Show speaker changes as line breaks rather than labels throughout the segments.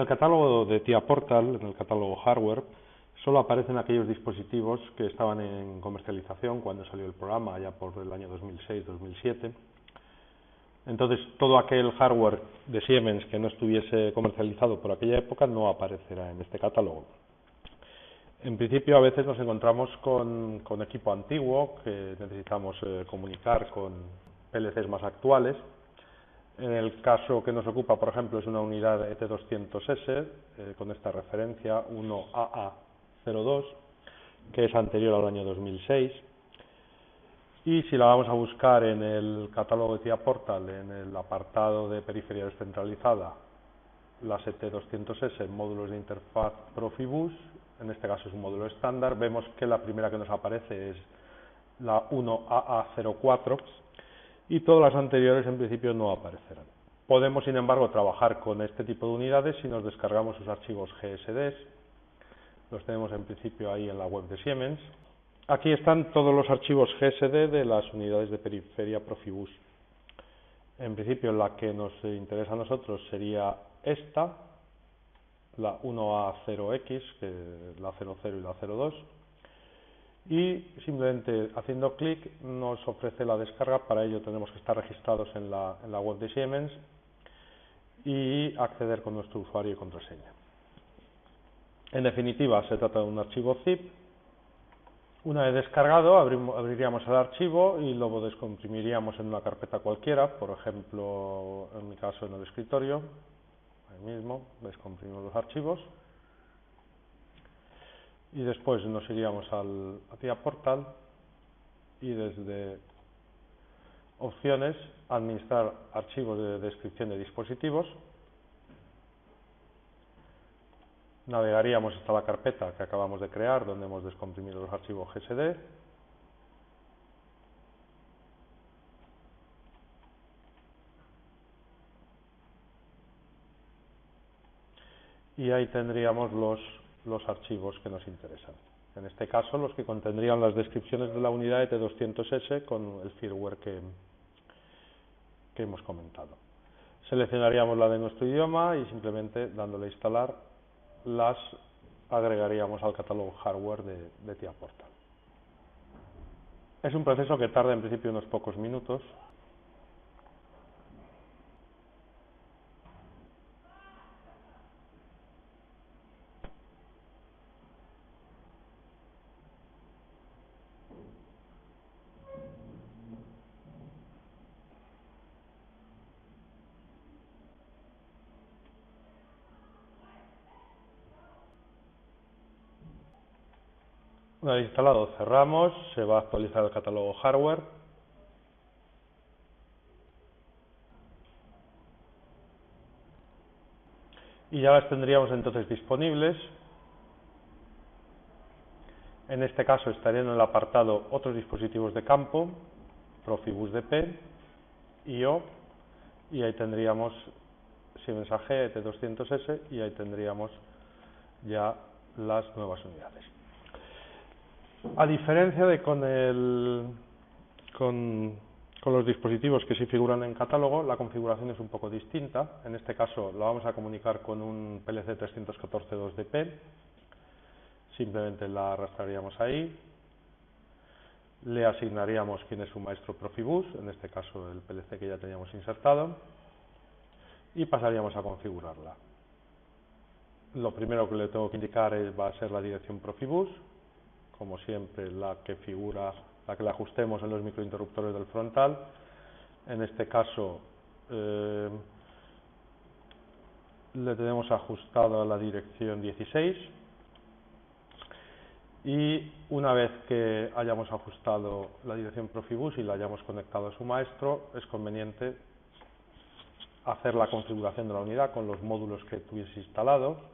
el catálogo de TIA Portal, en el catálogo hardware, solo aparecen aquellos dispositivos que estaban en comercialización cuando salió el programa, ya por el año 2006-2007. Entonces, todo aquel hardware de Siemens que no estuviese comercializado por aquella época no aparecerá en este catálogo. En principio, a veces nos encontramos con equipo antiguo que necesitamos comunicar con PLCs más actuales. En el caso que nos ocupa, por ejemplo, es una unidad ET200S con esta referencia 1AA02, que es anterior al año 2006. Y si la vamos a buscar en el catálogo de TIA Portal, en el apartado de periferia descentralizada, las ET200S, módulos de interfaz Profibus, en este caso es un módulo estándar, vemos que la primera que nos aparece es la 1AA04 y todas las anteriores en principio no aparecerán. Podemos, sin embargo, trabajar con este tipo de unidades si nos descargamos sus archivos GSDs. Los tenemos en principio ahí en la web de Siemens. Aquí están todos los archivos GSD de las unidades de periferia Profibus. En principio la que nos interesa a nosotros sería esta, la 1A0X, la 00 y la 02, y simplemente haciendo clic nos ofrece la descarga. Para ello tenemos que estar registrados en la web de Siemens y acceder con nuestro usuario y contraseña. En definitiva, se trata de un archivo zip. Una vez descargado, abriríamos el archivo y lo descomprimiríamos en una carpeta cualquiera, por ejemplo, en mi caso en el escritorio. Ahí mismo descomprimimos los archivos y después nos iríamos a TIA Portal y desde opciones, administrar archivos de descripción de dispositivos. Navegaríamos hasta la carpeta que acabamos de crear, donde hemos descomprimido los archivos GSD. Y ahí tendríamos los archivos que nos interesan. En este caso, los que contendrían las descripciones de la unidad ET200S con el firmware que hemos comentado. Seleccionaríamos la de nuestro idioma y simplemente dándole a instalar las agregaríamos al catálogo hardware de TIA Portal. Es un proceso que tarda en principio unos pocos minutos. Una vez instalado, cerramos, se va a actualizar el catálogo hardware. Y ya las tendríamos entonces disponibles. En este caso estarían en el apartado otros dispositivos de campo, Profibus DP, IO, y ahí tendríamos Siemens AG, ET200S, y ahí tendríamos ya las nuevas unidades. A diferencia de con los dispositivos que sí figuran en catálogo, la configuración es un poco distinta. En este caso la vamos a comunicar con un PLC 314 2DP. Simplemente la arrastraríamos ahí. Le asignaríamos quién es su maestro Profibus, en este caso el PLC que ya teníamos insertado, y pasaríamos a configurarla. Lo primero que le tengo que indicar va a ser la dirección Profibus, como siempre la que le ajustemos en los microinterruptores del frontal. En este caso le tenemos ajustado a la dirección 16 y una vez que hayamos ajustado la dirección Profibus y la hayamos conectado a su maestro, es conveniente hacer la configuración de la unidad con los módulos que tuviese instalado.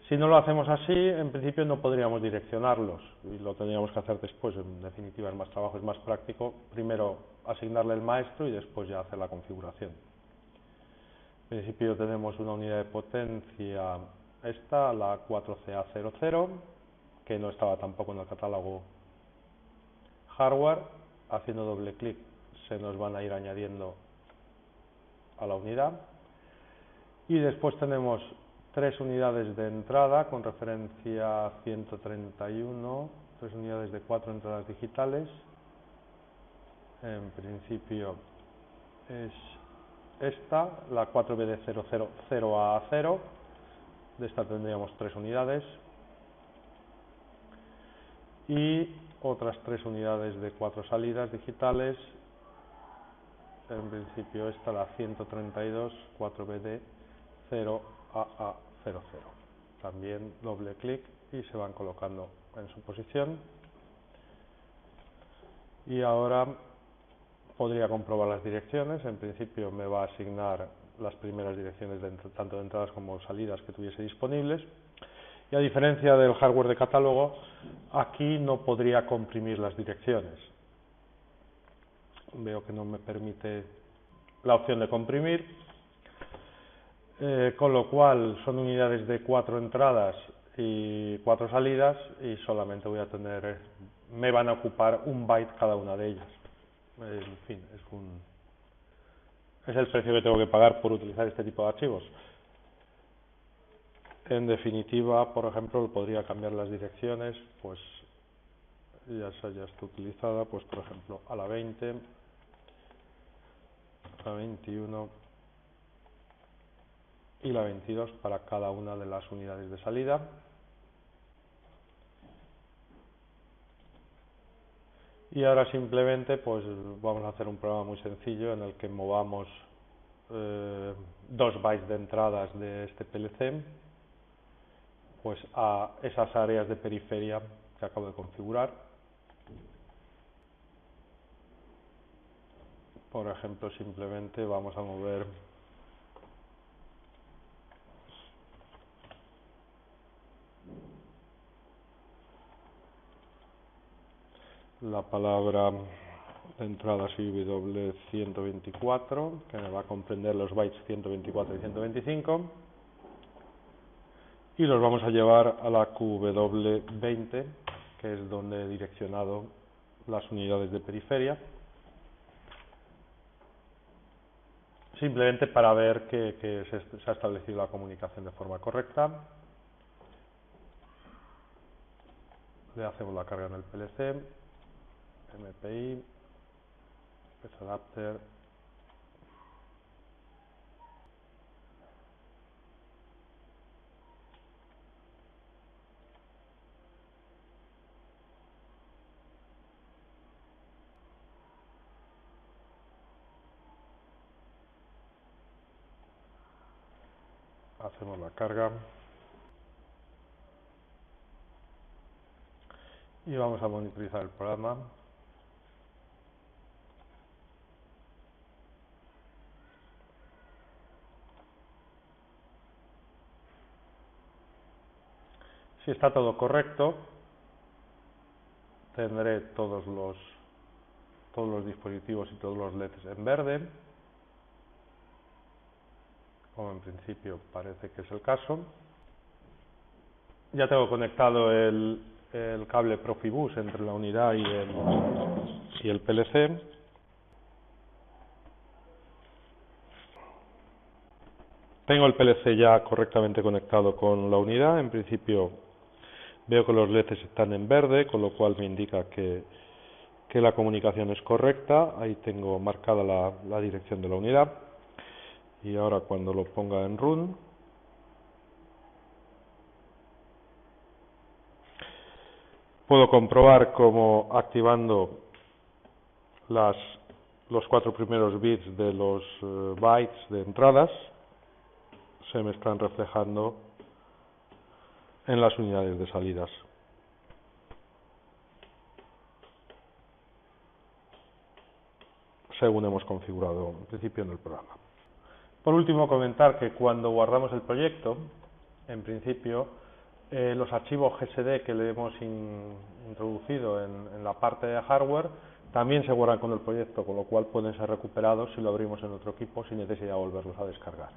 Si no lo hacemos así, en principio no podríamos direccionarlos y lo tendríamos que hacer después. En definitiva es más trabajo, es más práctico primero asignarle el maestro y después ya hacer la configuración. En principio tenemos una unidad de potencia, esta, la 4CA00, que no estaba tampoco en el catálogo hardware. Haciendo doble clic se nos van a ir añadiendo a la unidad. Y después tenemos 3 unidades de entrada con referencia 131, 3 unidades de 4 entradas digitales. En principio es esta, la 4BD000A0. De esta tendríamos 3 unidades. Y otras 3 unidades de 4 salidas digitales. En principio esta, la 132, 4BD0AA00. También doble clic y se van colocando en su posición. Y ahora podría comprobar las direcciones. En principio me va a asignar las primeras direcciones tanto de entradas como salidas que tuviese disponibles. Y a diferencia del hardware de catálogo, aquí no podría comprimir las direcciones. Veo que no me permite la opción de comprimir, con lo cual son unidades de 4 entradas y 4 salidas y solamente me van a ocupar 1 byte cada una de ellas. En fin, es el precio que tengo que pagar por utilizar este tipo de archivos. En definitiva, por ejemplo, podría cambiar las direcciones, pues ya está utilizada, pues por ejemplo a la 20, la 21 y la 22 para cada una de las unidades de salida. Y ahora simplemente pues vamos a hacer un programa muy sencillo en el que movamos 2 bytes de entradas de este PLC pues a esas áreas de periferia que acabo de configurar. Por ejemplo, simplemente vamos a mover la palabra de entradas IW124, que me va a comprender los bytes 124 y 125, y los vamos a llevar a la QW20, que es donde he direccionado las unidades de periferia, simplemente para ver que se ha establecido la comunicación de forma correcta. Le hacemos la carga en el PLC, MPI, Patch Adapter, hacemos la carga y vamos a monitorizar el programa. Si está todo correcto, tendré todos los dispositivos y todos los LEDs en verde, como en principio parece que es el caso. Ya tengo conectado el cable Profibus entre la unidad y el PLC. Tengo el PLC ya correctamente conectado con la unidad. En principio veo que los LEDs están en verde, con lo cual me indica que la comunicación es correcta. Ahí tengo marcada la dirección de la unidad. Y ahora cuando lo ponga en run, puedo comprobar cómo activando los 4 primeros bits de los bytes de entradas se me están reflejando en las unidades de salidas. Según hemos configurado en principio en el programa. Por último, comentar que cuando guardamos el proyecto, en principio, los archivos GSD que le hemos introducido en la parte de hardware también se guardan con el proyecto, con lo cual pueden ser recuperados si lo abrimos en otro equipo sin necesidad de volverlos a descargar.